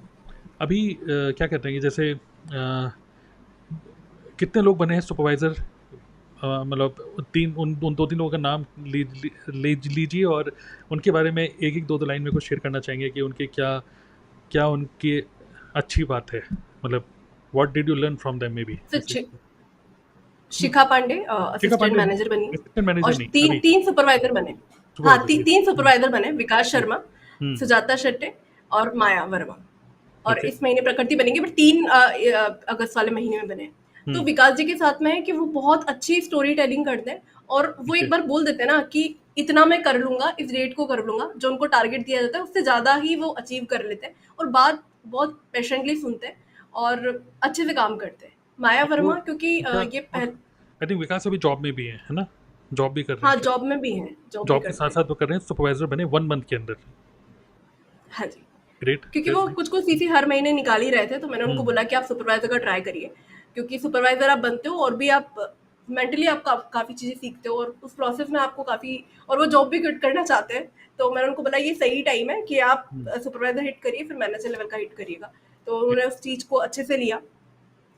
अभी क्या कहते हैं कि जैसे कितने लोग बने हैं सुपरवाइज़र, मतलब तीन उन दो तीन लोगों का नाम लीजिए, और उनके बारे में एक एक दो दो लाइन में कुछ शेयर करना चाहेंगे कि उनके क्या क्या उनकी अच्छी बात है, मतलब what did you learn from them may be तो ऐसे। शिखा पांडे शिखा असिस्टेंट पांडे नहीं, मैनेजर बनी, असिस्टेंट और मैनेजर नहीं, तीन अभी तीन सुपरवाइजर बने। हाँ, सुपरवाइजर जी। तीन सुपरवाइजर बने, विकास हम्म, शर्मा, हम्म, सुजाता शेट्टे और माया वर्मा। और ओके, इस महीने प्रकृति बनेंगे, बट तीन अगस्त वाले महीने में बने हैं। तो हम्म, विकास जी के साथ में है कि वो बहुत अच्छी स्टोरी टेलिंग करते हैं, और वो ओके, एक बार बोल देते हैं ना कि इतना मैं कर लूंगा, इस रेट को कर लूंगा, जो उनको टारगेट दिया जाता है उससे ज्यादा ही वो अचीव कर लेते हैं, और बात बहुत पेशेंटली सुनते हैं और अच्छे से काम करते हैं। माया और वो वर्मा क्योंकि ये विकास, और पहले, आई थिंक विकास अभी जॉब में भी है ना, जॉब भी कर रहे हाँ हैं शायद, जॉब में भी हैं, जॉब भी जॉब के साथ करते हैं। साथ वो कर रहे हैं, सुपरवाइजर बने 1 मंथ के अंदर। हाँ जी। ग्रेट, क्योंकि ग्रेट वो भाई। कुछ-कुछ सीसी हर महीने निकाल ही रहे थे, तो मैंने उनको हम्म, बोला कि आप सुपरवाइज़र का ट्राई करिए। क्योंकि सुपरवाइज़र आप बनते हो और भी आप मेंटली आप काफ़ी चीज़ें सीखते हो, और उस प्रोसेस में आपको काफ़ी, और वो जॉब भी क्विट करना चाहते हैं। तो मैंने उनको बोला ये सही टाइम है कि आप हम्म, सुपरवाइज़र हिट करिए, फिर मैनेजर लेवल का हिट करिएगा। तो उन्होंने उस चीज़ को अच्छे से लिया।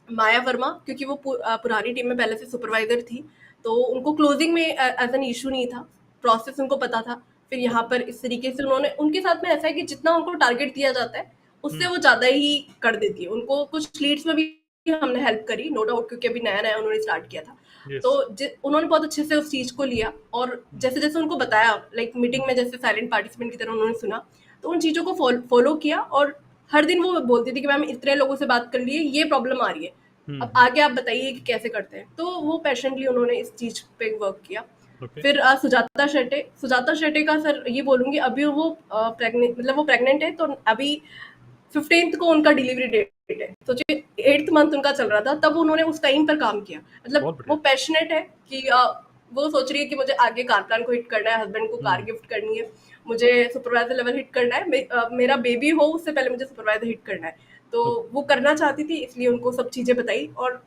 माया वर्मा क्योंकि वो पुरानी टीम में पहले से सुपरवाइजर थी, तो उनको क्लोजिंग में एज एन इशू नहीं था, प्रोसेस उनको पता था। फिर यहाँ पर इस तरीके से उन्होंने, उनके साथ में ऐसा है कि जितना उनको टारगेट दिया जाता है उससे हम्म, वो ज़्यादा ही कर देती है। उनको कुछ लीड्स में भी हमने हेल्प करी, नो डाउट, क्योंकि अभी नया नया उन्होंने स्टार्ट किया था। तो यस, उन्होंने बहुत अच्छे से उस चीज़ को लिया, और जैसे जैसे उनको बताया, लाइक मीटिंग में जैसे साइलेंट पार्टिसिपेंट की तरह उन्होंने सुना, तो उन चीज़ों को फॉलो किया। और हर दिन वो बोलती थी कि मैम इतने लोगों से बात कर लिए, ये प्रॉब्लम आ रही है, अब हम्म, आगे आप बताइए कि कैसे करते हैं। तो वो पैशनेटली उन्होंने इस चीज पे वर्क किया। ओके, फिर सुजाता शेट्टे का सर ये बोलूंगी, अभी वो प्रेग्नेंट, मतलब वो प्रेग्नेंट है, तो अभी 15th को उनका डिलीवरी डेट है, तो जो 8th मंथ उनका चल रहा था, तब उन्होंने उस टाइम पर काम किया। मतलब बहुत वो बढ़िया। पैशनेट है कि वो सोच रही है कि मुझे आगे कार प्लान को हिट करना है, हस्बैंड को कार हम्म, गिफ्ट करनी है, मुझे सुपरवाइजर लेवल हिट करना है, मेरा बेबी हो उससे पहले मुझे सुपरवाइजर हिट करना है। तो ओके, वो करना चाहती थी, इसलिए उनको सब चीजें बताई, और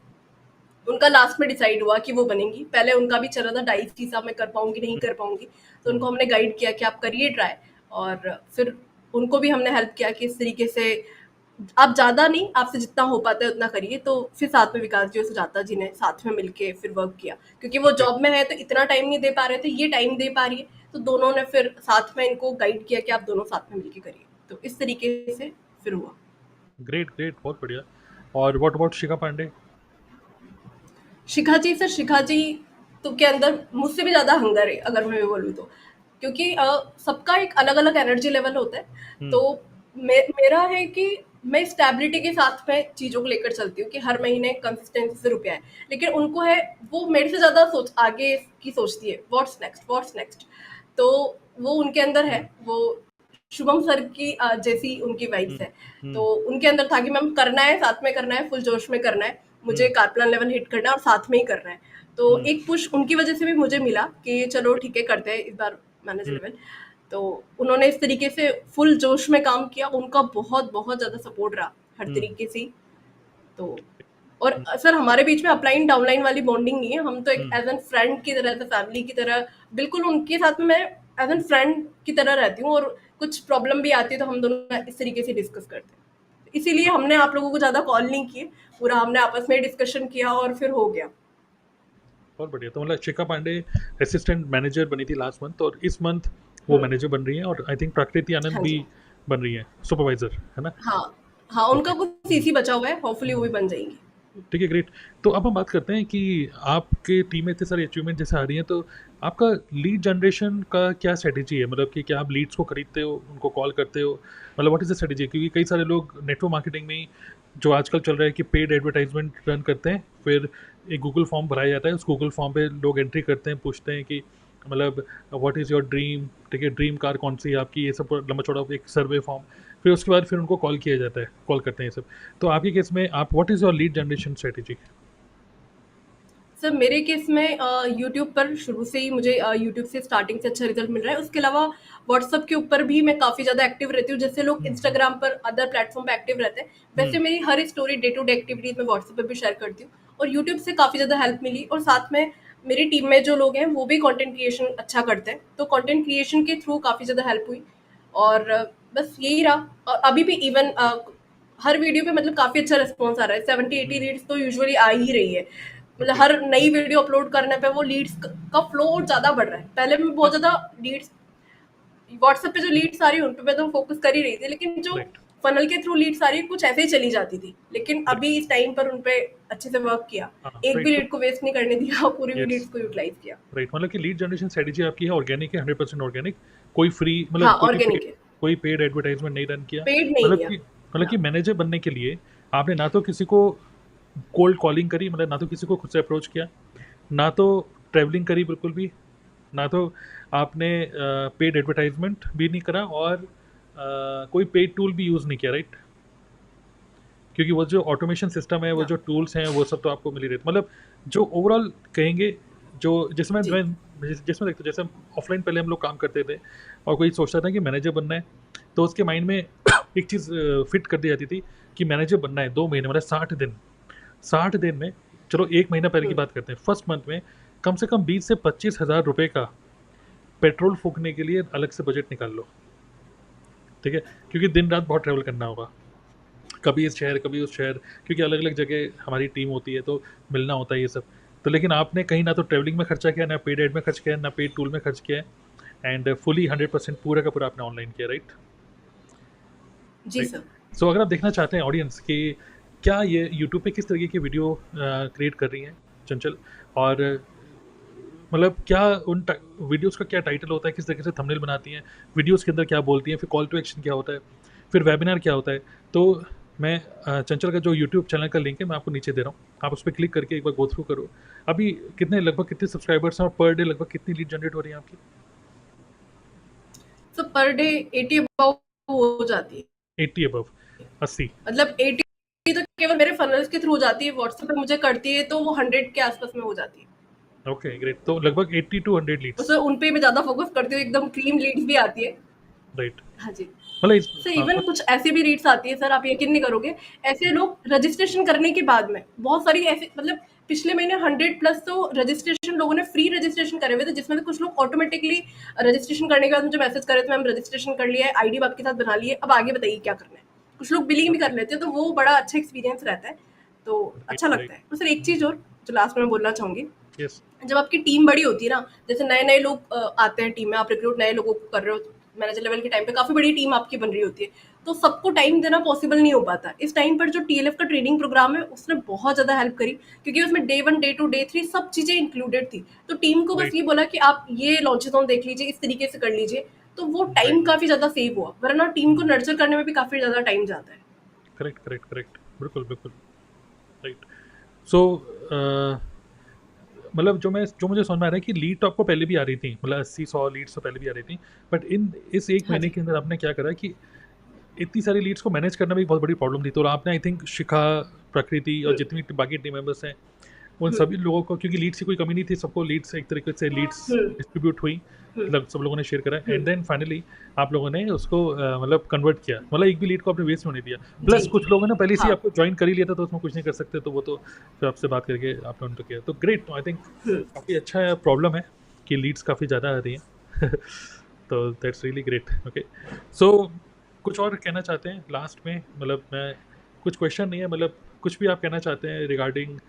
उनका लास्ट में डिसाइड हुआ कि वो बनेंगी। पहले उनका भी चल रहा था डाइस की, साहब मैं कर पाऊंगी नहीं कर पाऊंगी, तो हम्म, उनको हमने गाइड किया कि आप करिए ट्राई। और फिर उनको भी हमने हेल्प किया कि इस तरीके से आप ज्यादा नहीं, आपसे जितना हो पाता है उतना करिए। तो फिर साथ में विकास जी और सुजाता जी ने साथ में मिलके फिर वर्क किया, क्योंकि वो ओके, जॉब में है तो इतना टाइम नहीं दे पा रहे थे, ये टाइम दे पा रही है, तो दोनों ने फिर साथ में इनको गाइड किया कि आप दोनों साथ में मिलके करिए। तो इस तरीके से फिर हुआ। ग्रेट, ग्रेट, बहुत बढ़िया। और what about Shikha Pandey? Shikha ji sir, Shikha ji तो के अंदर मुझसे भी ज़्यादा हंगर है, अगर मैं बोलूँ तो। क्योंकि सबका एक अलग-अलग एनर्जी लेवल होता है। हुँ, तो मेरा है कि मैं स्टेबिलिटी के साथ में चीज़ों को लेकर चलती हूँ कि हर महीने कंसिस्टेंसी से रुपया है। लेकिन उनको है, वो मेरे से ज़्यादा आगे की सोचती है, व्हाट्स नेक्स्ट, व्हाट्स नेक्स्ट। तो वो उनके अंदर है, हुँ, वो शुभम सर की जैसी उनकी वाइब्स हुँ, है। तो हुँ, उनके अंदर था कि मैम करना है, साथ में करना है, फुल जोश में करना है, मुझे हुँ, कारप्लान लेवल हिट करना है और साथ में ही करना है। तो हुँ, एक पुश उनकी वजह से भी मुझे मिला कि चलो ठीक है, करते हैं इस बार मैनेजर हुँ, लेवल। तो उन्होंने इस तरीके से फुल जोश में काम किया, उनका बहुत बहुत ज़्यादा सपोर्ट रहा हर हुँ, तरीके से ही। तो और हुँ, सर हमारे बीच में अपलाइन डाउनलाइन वाली बॉन्डिंग नहीं है, हम तो एक हुँ, एज एन फ्रेंड की तरह, एज अ फैमिली की तरह, बिल्कुल उनके साथ में मैं एज एन फ्रेंड की तरह रहती हूँ। और कुछ प्रॉब्लम भी आती है तो हम दोनों इस तरीके से डिस्कस करते हैं। इसीलिए हमने आप लोगों को ज़्यादा कॉल नहीं किए, पूरा हमने आपस में डिस्कशन किया और फिर हो गया। बहुत बढ़िया। तो मतलब शिखा पांडे असिस्टेंट मैनेजर बनी थी लास्ट मंथ, और इस मंथ वो हम्म, मैनेजर बन रही हैं, और आई थिंक प्रकृति आनंद हाँ भी जी। बन रही हैं सुपरवाइजर, है ना? हाँ, हाँ, ओके। उनका कुछ सीसी बचा हुआ है, होपफुली वो भी बन जाएँगी। ठीक है, ग्रेट। तो अब हम बात करते हैं कि आपके टीम में इतने सारे अचीवमेंट जैसे आ रही हैं, तो आपका लीड जनरेशन का क्या स्ट्रैटेजी है? मतलब कि क्या आप लीड्स को खरीदते हो, उनको कॉल करते हो? मतलब व्हाट इज़ द स्ट्रैटेजी? क्योंकि कई सारे लोग नेटवर्क मार्केटिंग में ही, जो आजकल चल रहा है कि पेड एडवर्टाइजमेंट रन करते हैं, फिर एक गूगल फॉर्म भराया जाता है, उस गूगल फॉर्म पे लोग एंट्री करते हैं, पूछते हैं कि मतलब व्हाट इज़ योर ड्रीम, ठीक है, ड्रीम कार कौन सी है आपकी, ये सब लंबा चौड़ा एक सर्वे फॉर्म, फिर उसके बाद फिर उनको कॉल किया जाता है, कॉल करते हैं ये सब। तो आपके केस में आप what is your lead generation strategy? Sir मेरे केस में यूट्यूब पर शुरू से ही मुझे यूट्यूब से स्टार्टिंग से अच्छा रिजल्ट मिल रहा है। उसके अलावा व्हाट्सएप के ऊपर भी मैं काफ़ी ज़्यादा एक्टिव रहती हूँ। जैसे लोग हुँ, हुँ, इंस्टाग्राम पर अदर प्लेटफॉर्म पे एक्टिव रहते हैं, वैसे हुँ, मेरी हर story day to day activities मैं व्हाट्सएप पे भी शेयर करती हूँ। और यूट्यूब से काफ़ी ज़्यादा हेल्प मिली, और साथ में मेरी टीम में जो लोग हैं वो भी कंटेंट क्रिएशन अच्छा करते हैं, तो कंटेंट क्रिएशन के थ्रू काफ़ी ज़्यादा हेल्प हुई। और बस यही रहा। और अभी भी इवन हर वीडियो पे मतलब काफ़ी अच्छा रिस्पॉन्स आ रहा है, 70-80 हुँ, रीड्स तो यूजुअली आ ही रही है। मतलब ओके। हर नई वीडियो अपलोड करने पे वो लीड्स का फ्लो और ज़्यादा बढ़ रहा है। पहले मैं बहुत हाँ, ज़्यादा लीड्स, व्हाट्सएप पे जो लीड्स आ रही है उन पे मैं तो फोकस कर ही रही थी, लेकिन जो राइट, फनल के थ्रू लीड्स आ रही है कुछ ऐसे ही चली जाती थी। लेकिन राइट, अभी इस टाइम पर उन पे अच्छे से वर्क किया, हाँ, एक भी राइट, तो लीड को वेस्ट नहीं करने दिया, पूरी भी यस, लीड्स को यूटिलाइज किया। राइट, मतलब कि लीड जनरेशन स्ट्रैटेजी आपकी है ऑर्गेनिक है, 100% ऑर्गेनिक, कोई फ्री हाँ, मतलब ऑर्गेनिक है, कोई पेड एडवर्टाइजमेंट नहीं रन किया। पेड नहीं मतलब किया। कि मतलब ना, कि मैनेजर बनने के लिए आपने ना तो किसी को कोल्ड कॉलिंग करी, मतलब ना तो किसी को खुद से अप्रोच किया, ना तो ट्रैवलिंग करी बिल्कुल भी, ना तो आपने पेड एडवर्टाइजमेंट भी नहीं करा, और कोई पेड टूल भी यूज़ नहीं किया, राइट? क्योंकि वो जो ऑटोमेशन सिस्टम है, वो ना, जो टूल्स हैं, वो सब तो आपको मिल ही रहे थे। मतलब जो ओवरऑल कहेंगे, जो जिसमें जी, जिसमें देखते, जैसे ऑफलाइन पहले हम लोग काम करते थे, और कोई सोचता था कि मैनेजर बनना है, तो उसके माइंड में एक चीज़ फिट कर दी जाती थी कि मैनेजर बनना है 2 महीने, मतलब 60 दिन, 60 दिन में, चलो 1 महीना पहले की बात करते हैं, फर्स्ट मंथ में कम से कम 20 से 25 हज़ार रुपये का पेट्रोल फूकने के लिए अलग से बजट निकाल लो, ठीक है? क्योंकि दिन रात बहुत ट्रैवल करना होगा, कभी इस शहर कभी उस शहर, क्योंकि अलग अलग जगह हमारी टीम होती है, तो मिलना होता है ये सब। तो लेकिन आपने कहीं ना तो ट्रैवलिंग में खर्चा किया, ना पेड एड में खर्च किया, ना पेड टूल में खर्च किया है, एंड फुली 100% पूरा का पूरा आपने ऑनलाइन किया, राइट? जी राइट। सर। सो अगर आप देखना चाहते हैं ऑडियंस कि क्या ये यूट्यूब पे किस तरीके की वीडियो क्रिएट कर रही हैं चंचल, और मतलब क्या उन वीडियोस का क्या टाइटल होता है, किस तरीके से थंबनेल बनाती हैं, वीडियोस के अंदर क्या बोलती हैं, फिर कॉल टू एक्शन क्या होता है, फिर वेबिनार क्या होता है, तो मैं चंचल का जो यूट्यूब चैनल का लिंक है मैं आपको नीचे दे रहा हूँ, आप उस पर क्लिक करके एक बार गो थ्रू करो। अभी कितने लगभग कितने सब्सक्राइबर्स हैं, और पर डे लगभग कितनी लीड जनरेट हो रही है आपकी? सो पर डे 80 अबाउट हो जाती है। 80 अबव, 80? मतलब 80 तो केवल मेरे फनल्स के थ्रू जाती है, व्हाट्सएप पे मुझे करती है तो वो 100 के आसपास में हो जाती है। Okay, great. तो लगभग 80 to 100 लीड्स, उसमें उन पे मैं ज़्यादा फ़ोकस करती हूँ, एकदम क्लीन लीड्स भी आती है। राइट? हाँ जी। मतलब इस, सर हाँ, इवन कुछ ऐसी भी रीड्स आती है सर, आप यकीन नहीं करोगे, ऐसे लोग रजिस्ट्रेशन करने के बाद में बहुत सारी ऐसे, मतलब पिछले महीने 100 प्लस तो रजिस्ट्रेशन लोगों ने फ्री रजिस्ट्रेशन करे हुए थे, जिसमें से कुछ लोग ऑटोमेटिकली रजिस्ट्रेशन करने के बाद मुझे मैसेज करे थे, मैम रजिस्ट्रेशन कर लिया है, आईडी आपके साथ बना ली है, अब आगे बताइए क्या करना है। कुछ लोग बिलिंग भी कर लेते हैं, तो वो बड़ा अच्छा एक्सपीरियंस रहता है, तो राइट, अच्छा राइट, लगता है। तो सर एक चीज़ और जो लास्ट में मैं बोलना चाहूँगी, यस, जब आपकी टीम बड़ी होती है ना, जैसे नए-नए लोग आते हैं टीम में, आप रिक्रूट नए लोगों को कर रहे हो, मैनेजर लेवल के टाइम पे काफ़ी बड़ी टीम आपकी बन रही होती है, तो सबको टाइम देना पॉसिबल नहीं हो पाता। इस टाइम पर जो टीएलएफ का ट्रेनिंग प्रोग्राम है उसने बहुत ज़्यादा हेल्प करी, क्योंकि उसमें डे 1, डे 2, डे 3 सब चीज़ें इंक्लूडेड थी। तो टीम को बस राइट ये बोला कि आप ये लॉन्चेज़ॉन देख लीजिए, इस तरीके से कर लीजिए, तो वो राइट। टाइम काफ़ी ज़्यादा सेव हुआ, वरना टीम को नर्चर करने में भी काफ़ी ज़्यादा टाइम जाता है। करेक्ट करेक्ट करेक्ट, बिल्कुल बिल्कुल। राइट। सो मतलब जो मुझे समझ में आ रहा है कि लीड तो आपको पहले भी आ रही थी, मतलब 80-100 लीड्स तो पहले भी आ रही थी, बट इन इस एक हाँ महीने जी। के अंदर आपने क्या करा कि इतनी सारी लीड्स को मैनेज करना भी एक बहुत बड़ी प्रॉब्लम थी, तो आपने आई थिंक शिखा, प्रकृति और हुँ, जितनी बाकी टीम मेंबर्स हैं उन हुँ, सभी लोगों को, क्योंकि लीड्स की कोई कमी नहीं थी, सबको लीड्स एक तरीके से लीड्स हुँ, डिस्ट्रीब्यूट हुई, हुँ, मतलब सब लोगों ने शेयर करा, हुँ। एंड देन फाइनली आप लोगों ने उसको मतलब कन्वर्ट किया, मतलब एक भी लीड को आपने वेस्ट होने दिया। जी, प्लस कुछ लोगों ने पहले से ही हाँ। आपको ज्वाइन कर ही लिया था, तो उसमें कुछ नहीं कर सकते, तो वो तो फिर आपसे बात करके आपने उनको किया, तो ग्रेट। आई थिंक हुँ। काफ़ी अच्छा प्रॉब्लम है कि लीड्स काफ़ी ज़्यादा आ रही हैं तो दैट्स रियली ग्रेट। ओके, सो कुछ और कहना चाहते हैं लास्ट में? मतलब मैं, कुछ क्वेश्चन नहीं है, मतलब कुछ भी आप कहना चाहते हैं रिगार्डिंग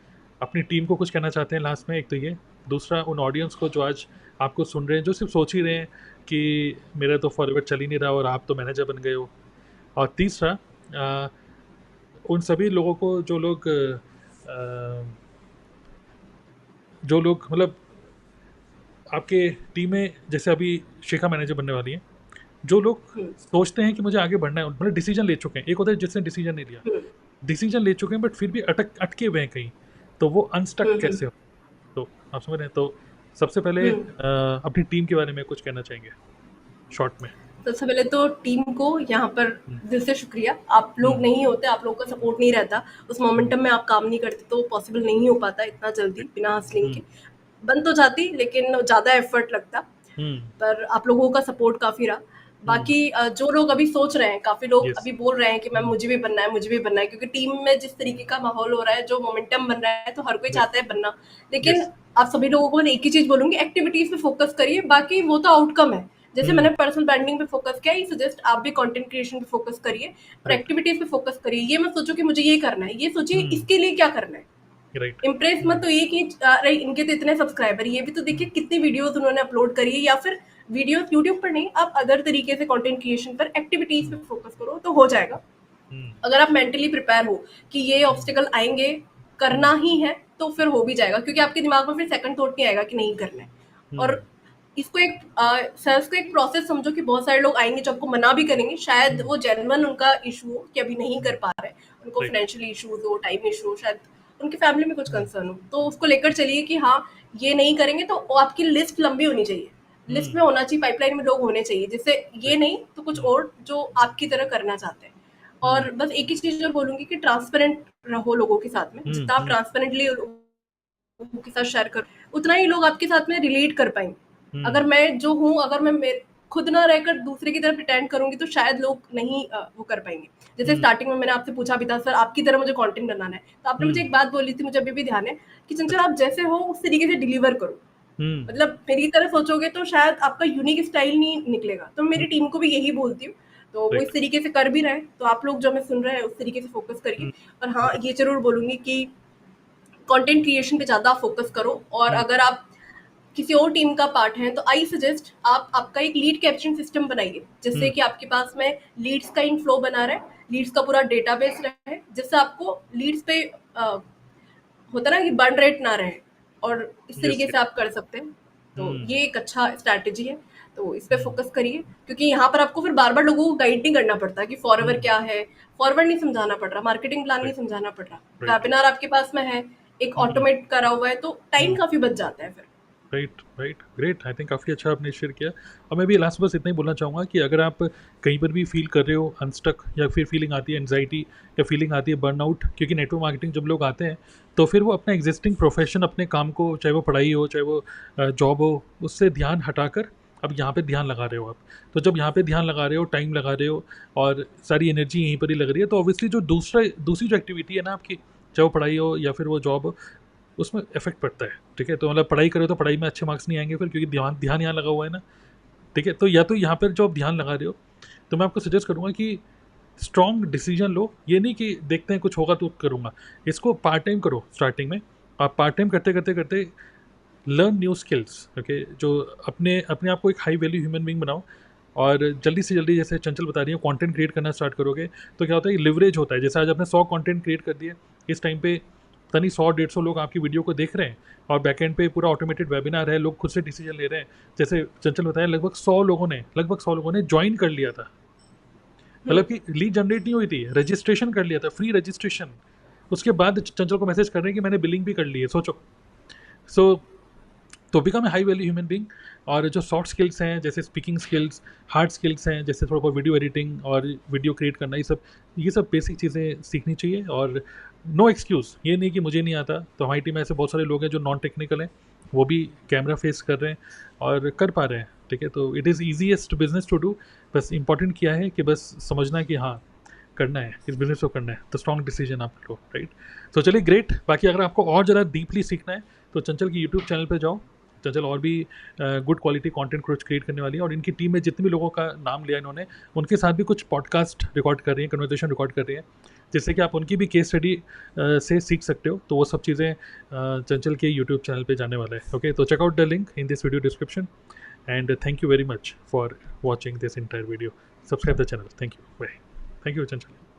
अपनी टीम को, कुछ कहना चाहते हैं लास्ट में? एक तो ये, दूसरा उन ऑडियंस को जो आज आपको सुन रहे हैं, जो सिर्फ सोच ही रहे हैं कि मेरा तो फॉरवर्ड चल ही नहीं रहा और आप तो मैनेजर बन गए हो, और तीसरा उन सभी लोगों को जो लोग मतलब आपके टीम में, जैसे अभी शिखा मैनेजर बनने वाली हैं, जो लोग हुँ, सोचते हैं कि मुझे आगे बढ़ना है, मतलब डिसीजन ले चुके हैं, एक होता है जिसने डिसीजन नहीं लिया, हुँ, डिसीजन ले चुके हैं बट फिर भी अटके हुए हैं कहीं, तो वो हुँ, अनस्टक हुँ, कैसे हो? तो आप समझ रहे हैं, तो सबसे पहले हुँ। अपनी टीम के बारे में कुछ कहना चाहेंगे शॉर्ट में? सबसे पहले तो टीम को यहाँ पर हम्म, दिल से शुक्रिया। आप लोग हम्म, नहीं होते, आप लोगों का सपोर्ट नहीं रहता, उस हम्म, मोमेंटम में आप काम नहीं करते, तो पॉसिबल नहीं हो पाता इतना जल्दी बिना हसलिंग हम्म, के। बन तो जाती, लेकिन ज़्यादा एफर्ट लगता। हम्म, पर आप लोगों का सपोर्ट काफ़ी रहा। हम्म, बाकी जो लोग अभी सोच रहे हैं, काफ़ी लोग यस, अभी बोल रहे हैं कि मैम हम्म, मुझे भी बनना है, मुझे भी बनना है, क्योंकि टीम में जिस तरीके का माहौल हो रहा है, जो मोमेंटम बन रहा है, तो हर कोई राइट, चाहता है बनना। लेकिन यस, आप सभी लोगों को मैं एक ही चीज़ बोलूँगी, एक्टिविटीज़ पे फ़ोकस करिए, बाकी वो तो आउटकम है। जैसे हम्म, मैंने पर्सनल ब्रांडिंग पे फ़ोकस किया, ये सजेस्ट आप भी कंटेंट क्रिएशन पे फ़ोकस करिए और राइट, एक्टिविटीज़ पे फ़ोकस करिए। ये मत सोचो कि मुझे ये करना है, ये सोचिए हम्म, इसके लिए क्या करना है। राइट, इम्प्रेस मत हम्म, तो ये कि अरे इनके तो इतने सब्सक्राइबर, ये भी तो देखिए हम्म, कितनी वीडियोस उन्होंने अपलोड करी है, या फिर वीडियोस यूट्यूब पर नहीं, आप अदर तरीके से कंटेंट क्रिएशन पर, एक्टिविटीज पे हम्म, फोकस करो तो हो जाएगा। हम्म, अगर आप मेंटली प्रिपेयर हो कि ये हम्म, ऑब्स्टिकल आएंगे, करना हम्म, ही है, तो फिर हो भी जाएगा, क्योंकि आपके दिमाग में फिर सेकंड थॉट नहीं आएगा कि नहीं करना है। हम्म, और इसको एक सेल्स का एक प्रोसेस समझो कि बहुत सारे लोग आएंगे जो आपको मना भी करेंगे, शायद हम्म, वो जेन्युइन उनका इशू हो कि अभी नहीं कर हम्म, पा रहे, उनको राइट, फाइनेंशियल इश्यूज हो, टाइम इशू हो, शायद उनकी फैमिली में कुछ हम्म, कंसर्न हो, तो उसको लेकर चलिए कि हाँ ये नहीं करेंगे, तो वो आपकी लिस्ट लंबी होनी चाहिए, लिस्ट में हम्म, होना चाहिए, पाइपलाइन में लोग होने चाहिए, जिससे ये राइट, नहीं तो कुछ हम्म, और जो आपकी तरह करना चाहते हैं। हम्म, और बस एक ही चीज़ मैं बोलूँगी कि ट्रांसपेरेंट रहो लोगों के साथ में। हम्म, जितना आप ट्रांसपेरेंटली लोगों के साथ शेयर करो, उतना ही लोग आपके साथ में रिलेट कर पाएँगे। हम्म, अगर मैं जो हूँ, अगर मैं खुद ना रहकर दूसरे की तरह प्रिटेंड करूँगी, तो शायद लोग नहीं वो कर पाएँगे। जैसे हम्म, स्टार्टिंग में मैंने आपसे पूछा भी था, सर आपकी तरह मुझे कंटेंट बनाना है। तो आपने मुझे हम्म, एक बात बोली थी, मुझे अभी भी ध्यान है, कि चंचल अच्छा, आप जैसे हो उस तरीके से डिलीवर करो। हम्म, मतलब मेरी तरह सोचोगे तो शायद आपका यूनिक स्टाइल नहीं निकलेगा। तो मेरी हम्म, टीम को भी यही बोलती हूँ। तो वो राइट, इस तरीके से कर भी रहे हैं, तो आप लोग जो हमें सुन रहे हैं उस तरीके से फ़ोकस करिए। हम्म, और हाँ, राइट, ये ज़रूर बोलूँगी कि कंटेंट क्रिएशन पे ज़्यादा फ़ोकस करो, और हम्म, अगर आप किसी और टीम का पार्ट हैं, तो आई सजेस्ट आप आपका एक लीड कैप्चरिंग सिस्टम बनाइए, जिससे हम्म, कि आपके पास में लीड्स का इनफ्लो बना रहे, लीड्स का पूरा डेटाबेस रहे, जिससे आपको लीड्स पे होता है ना कि बर्न रेट ना रहे, और इस यस, तरीके से यस, आप कर सकते हैं। तो हम्म, ये एक अच्छा स्ट्रैटेजी है, तो इस पे हम्म, फोकस करिए, क्योंकि यहाँ पर आपको फिर बार-बार लोगों को गाइड नहीं करना पड़ता कि फॉरएवर हम्म, क्या है, फॉरवर्ड नहीं समझाना पड़ रहा, मार्केटिंग प्लान नहीं राइट, समझाना पड़ रहा। राइट, वेबिनार आपके पास में है, एक हम्म, ऑटोमेट करा हुआ है, तो टाइम हम्म, काफ़ी बच जाता है फिर। Right, right, great. I think काफ़ी अच्छा आपने शेयर किया, और मैं भी लास्ट बस इतना ही बोलना चाहूँगा कि अगर आप कहीं पर भी फील कर रहे हो अनस्टक, या फिर फीलिंग आती है एनजाइटी, या फीलिंग आती है बर्नआउट, क्योंकि नेटवर्क मार्केटिंग जब लोग आते हैं तो फिर वो अपना एग्जिस्टिंग प्रोफेशन, अपने काम को, चाहे वो पढ़ाई हो, चाहे वो जॉब हो, उससे ध्यान हटाकर अब यहाँ पे ध्यान लगा रहे हो आप। तो जब यहाँ पे ध्यान लगा रहे हो, टाइम लगा रहे हो, और सारी एनर्जी यहीं पर ही लग रही है, तो ऑब्वियसली जो दूसरी जो एक्टिविटी है ना आपकी, चाहे वो पढ़ाई हो या फिर वो जॉब हो, उसमें इफेक्ट पड़ता है। ठीक है, तो मतलब पढ़ाई करो तो पढ़ाई में अच्छे मार्क्स नहीं आएंगे फिर, क्योंकि ध्यान ध्यान यहाँ लगा हुआ है ना। ठीक है, तो या तो यहाँ पर जो आप ध्यान लगा रहे हो, तो मैं आपको सजेस्ट करूँगा कि स्ट्रॉन्ग डिसीजन लो, ये नहीं कि देखते हैं कुछ होगा तो करूँगा। इसको पार्ट टाइम करो स्टार्टिंग में, आप पार्ट टाइम करते करते करते लर्न न्यू स्किल्स। ओके, जो अपने अपने आप को एक हाई वैल्यू ह्यूमन बींग बनाओ, और जल्दी से जल्दी, जैसे चंचल बता रही है, कंटेंट क्रिएट करना स्टार्ट करोगे तो क्या होता है, लिवरेज होता है। जैसे आज आपने 100 कंटेंट क्रिएट कर दिए, इस टाइम पे पता नहीं 100-150 लोग आपकी वीडियो को देख रहे हैं, और बैकएंड पे पूरा ऑटोमेटेड वेबिनार है, लोग खुद से डिसीजन ले रहे हैं। जैसे चंचल बताया, लगभग 100 लोगों ने ज्वाइन कर लिया था, मतलब कि लीड जनरेट नहीं हुई थी, रजिस्ट्रेशन कर लिया था, फ्री रजिस्ट्रेशन। उसके बाद चंचल को मैसेज कर रहे हैं कि मैंने बिलिंग भी कर ली है, सोचो। सो तो become a high value human being. और जो सॉफ्ट स्किल्स हैं, जैसे स्पीकिंग स्किल्स, हार्ड स्किल्स हैं, जैसे थोड़ा बहुत वीडियो एडिटिंग और वीडियो क्रिएट करना, ये सब बेसिक चीज़ें सीखनी चाहिए। और नो एक्सक्यूज़, ये नहीं कि मुझे नहीं आता। तो हमारी टीम में ऐसे बहुत सारे लोग हैं जो नॉन टेक्निकल हैं, वो भी कैमरा फेस कर रहे हैं और कर पा रहे हैं, ठीक है। तो it is easiest business to do. बस इंपॉर्टेंट क्या है कि बस समझना कि हाँ, करना है, इस बिजनेस को करना है, तो स्ट्रॉन्ग डिसीजन आप लो, राइट। तो चलिए, ग्रेट। बाकी अगर आपको और ज़रा डीपली सीखना है तो चंचल की यूट्यूब चैनल पे जाओ। चंचल और भी गुड क्वालिटी कंटेंट क्रिएट करने वाली है, और इनकी टीम में जितने भी लोगों का नाम लिया इन्होंने, उनके साथ भी कुछ पॉडकास्ट रिकॉर्ड कर रही हैं, कन्वर्सेशन रिकॉर्ड कर रही हैं, जिससे कि आप उनकी भी केस स्टडी से सीख सकते हो। तो वो सब चीज़ें चंचल के यूट्यूब चैनल पे जाने वाला है। ओके, तो check out the link in this video description, and thank you very much for watching this entire video. Subscribe the channel. Thank you, bye. Thank you Chanchal.